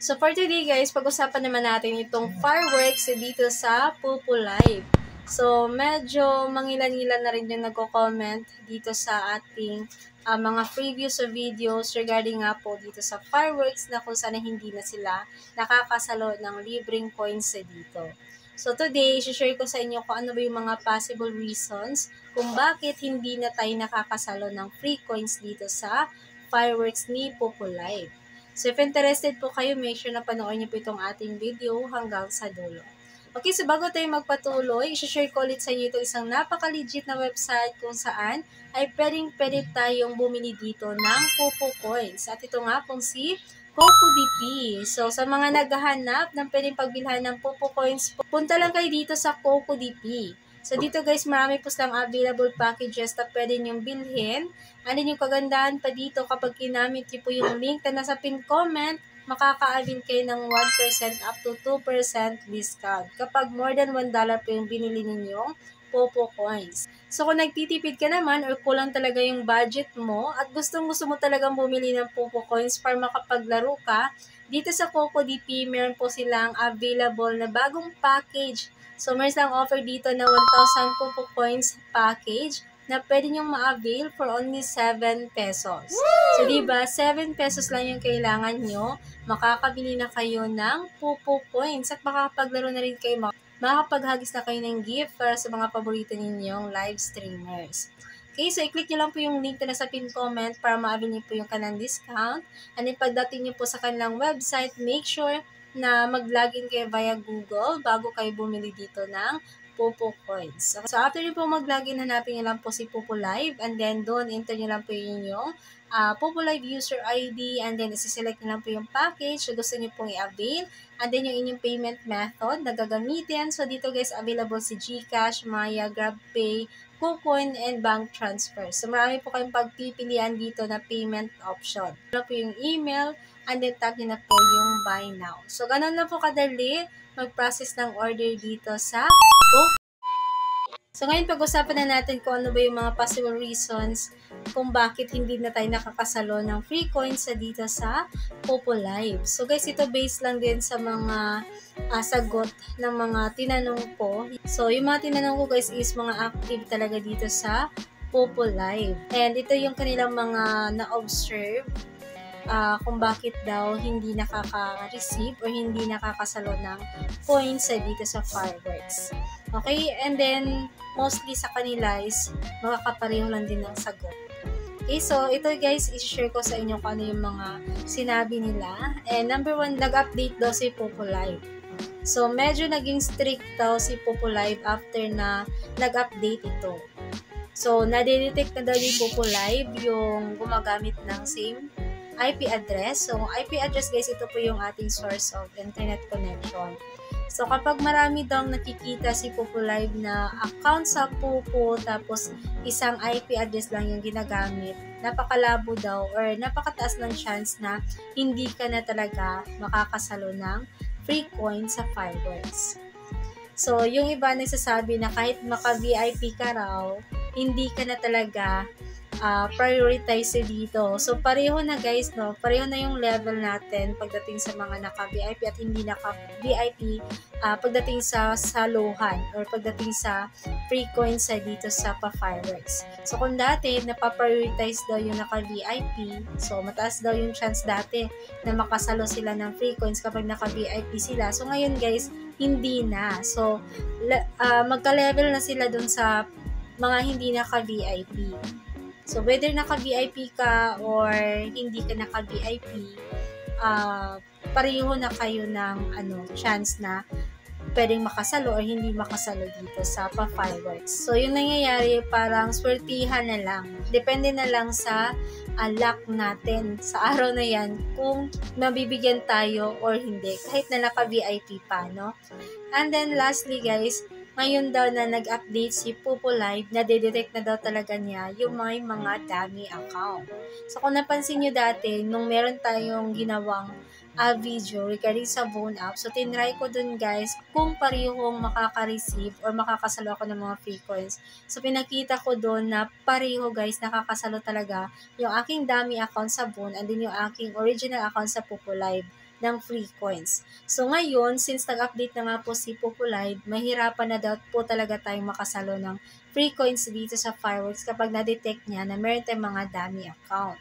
So for today guys, pag-usapan naman natin itong fireworks dito sa Pupu Live. So medyo mangilan-ngilan na rin yung nagko-comment dito sa ating mga previous videos regarding nga po dito sa fireworks na kung saan hindi na sila nakakasalo ng libreng coins dito. So today, share ko sa inyo kung ano ba yung mga possible reasons kung bakit hindi na tayo nakakasalo ng free coins dito sa fireworks ni Pupu Live. So if interested po kayo, make sure na panoorin niyo po itong ating video hanggang sa dulo. Okay, so bago tayo magpatuloy, i-share ko ulit sa inyo itong isang napaka-legit na website kung saan ay pwede tayong bumili dito ng Pupu Coins. At ito nga pong si CocoDP. So sa mga naghahanap ng pwedeng pagbilhan ng Pupu Coins, punta lang kayo dito sa CocoDP. So dito guys, marami po silang available packages na pwede nyong bilhin. Ano yung kagandahan pa dito kapag kinamit niyo po yung link na nasa pin comment, makaka-avail kayo ng 1% up to 2% discount kapag more than $1 po yung binili ninyong Pupu Coins. So kung nagtitipid ka naman or kulang talaga yung budget mo at gustong-gusto mo talagang bumili ng Pupu Coins para makapaglaro ka, dito sa CocoDP meron po silang available na bagong package. So, meron silang offer dito na 1,000 Pupu Coins package na pwede nyong ma-avail for only 7 pesos. So, diba, 7 pesos lang yung kailangan nyo. Makakabili na kayo ng Pupu Coins at makakapaglaro na rin kayo. Makapaghagis na kayo ng gift para sa mga paborito ninyong live streamers. Okay, so i-click nyo lang po yung link na sa pin comment para ma-avail nyo po yung kanilang discount. And then, pagdating nyo po sa kanilang website, make sure na mag-login kayo via Google bago kayo bumili dito ng Pupu Coins. So, after nyo po mag-login, hanapin nyo lang po si Pupu Live and then doon, enter nyo lang po yung Pupu Live user ID and then isi-select nyo lang po yung package na gusto nyo pong i-avail and then yung inyong payment method na gagamitin. So, dito guys, available si GCash, Maya, GrabPay, KuCoin, and bank transfer. So, marami po kayong pagpipilian dito na payment option. Ito po yung email, and then tap nyo na po yung buy now. So, ganun na po kadali mag-process ng order dito sa So, ngayon pag-usapan na natin kung ano ba yung mga possible reasons kung bakit hindi na tayo nakakasalo ng free coins dito sa Pupu Live. So, guys, ito based lang din sa mga sagot ng mga tinanong ko. So, yung mga tinanong ko, guys, is mga active talaga dito sa Pupu Live. And ito yung kanilang mga na-observe kung bakit daw hindi nakaka-receive or hindi nakakasalo ng coins dito sa fireworks. Okay, and then mostly sa kanila is makakapareho lang din ng sagot. Okay, so ito guys, i-share ko sa inyo kung ano yung mga sinabi nila. And number 1, nag-update daw si Pupu Live. So medyo naging strict daw si Pupu Live after na nag-update ito. So nadedetect na daw yung Pupu Live yung gumagamit ng same IP address. So, IP address guys, ito po yung ating source of internet connection. So, kapag marami daw nakikita si Pupu Live na account sa Pupu, tapos isang IP address lang yung ginagamit, napakalabo daw or napakataas ng chance na hindi ka na talaga makakasalo ng free coin sa fireworks. So, yung iba nagsasabi na kahit maka-VIP ka raw, hindi ka na talaga prioritize dito. So, pareho na guys, no? Pareho na yung level natin pagdating sa mga naka-VIP at hindi naka-VIP pagdating sa saluhan or pagdating sa free coins dito sa pa-fireworks. So, kung dati, napaprioritize daw yung naka-VIP, so, mataas daw yung chance dati na makasalo sila ng free coins kapag naka-VIP sila. So, ngayon guys, hindi na. So, magka-level na sila dun sa mga hindi naka-VIP. So, whether naka-VIP ka or hindi ka naka-VIP, pareho na kayo ng chance na pwedeng makasalo or hindi makasalo dito sa pa-fireworks. So, yung nangyayari, parang swertihan na lang. Depende na lang sa luck natin sa araw na yan kung mabibigyan tayo or hindi, kahit na naka-VIP pa, no? And then, lastly guys, ngayon daw na nag-update si Pupu Live, nadedetect na daw talaga niya yung may mga dummy account. So, kung napansin nyo dati, nung meron tayong ginawang video regarding sa Bone App, so tinry ko dun guys kung parehong makaka-receive or makakasalo ako ng mga free coins. So, pinakita ko dun na pareho guys, nakakasalo talaga yung aking dummy account sa Bone and din yung aking original account sa Pupu Live. ng free coins. So ngayon, since nag-update na nga po si Populive, mahirapan na daw po talaga tayong makasalo ng free coins dito sa Fireworks kapag na-detect niya na meron tayong mga dummy account.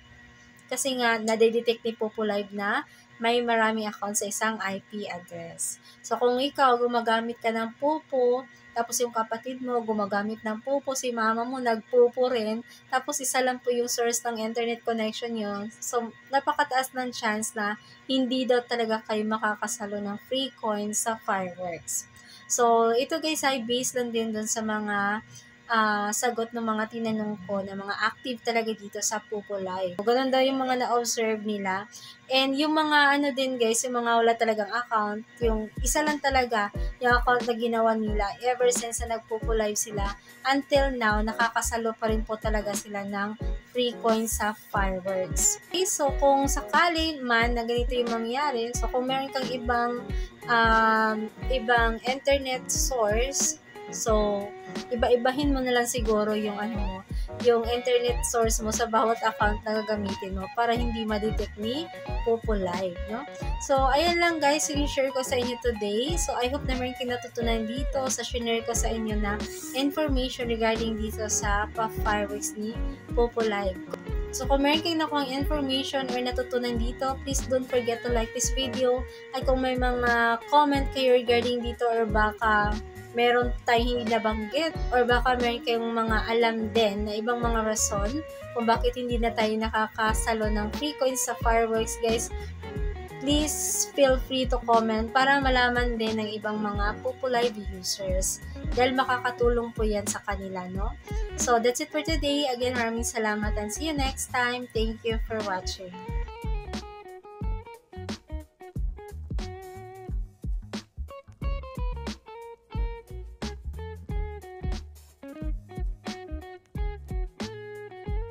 Kasi nga, nadedetect ni Populive na may maraming account sa isang IP address. So, kung ikaw gumagamit ka ng Pupo, tapos yung kapatid mo gumagamit ng Pupo, si mama mo nagpupo rin, tapos isa lang po yung source ng internet connection yun. So, napakataas ng chance na hindi daw talaga kayo makakasalo ng free coins sa Fireworks. So, ito guys ay based lang din dun sa mga sagot ng mga tinanong ko na mga active talaga dito sa Populive. Ganun daw yung mga na-observe nila. And yung mga ano din guys, yung mga wala talagang account, yung isa lang talaga yung account na ginawa nila ever since na nag-Populive sila until now, nakakasalo pa rin po talaga sila ng free coins sa Fireworks. Okay, so kung sakali man na ganito yung mangyari, so kung meron kang ibang internet source, so iba-ibahin mo na lang siguro yung yung internet source mo sa bawat account na gagamitin mo para hindi ma-detect ni Populive, no? So, ayan lang guys, yung share ko sa inyo today. So, I hope na meron kayo natutunan dito sa share ko sa inyo na information regarding dito sa Fireworks ni Populive. So, kung meron kayong nakuha information or natutunan dito, please don't forget to like this video. At kung may mga comment kayo regarding dito or baka meron tayong hindi nabanggit or baka meron kayong mga alam din na ibang mga rason kung bakit hindi na tayo nakakasalo ng free coins sa Fireworks, guys, please feel free to comment para malaman din ng ibang mga Populive users dahil makakatulong po yan sa kanila, no? So, that's it for today. Again, maraming salamat and see you next time. Thank you for watching.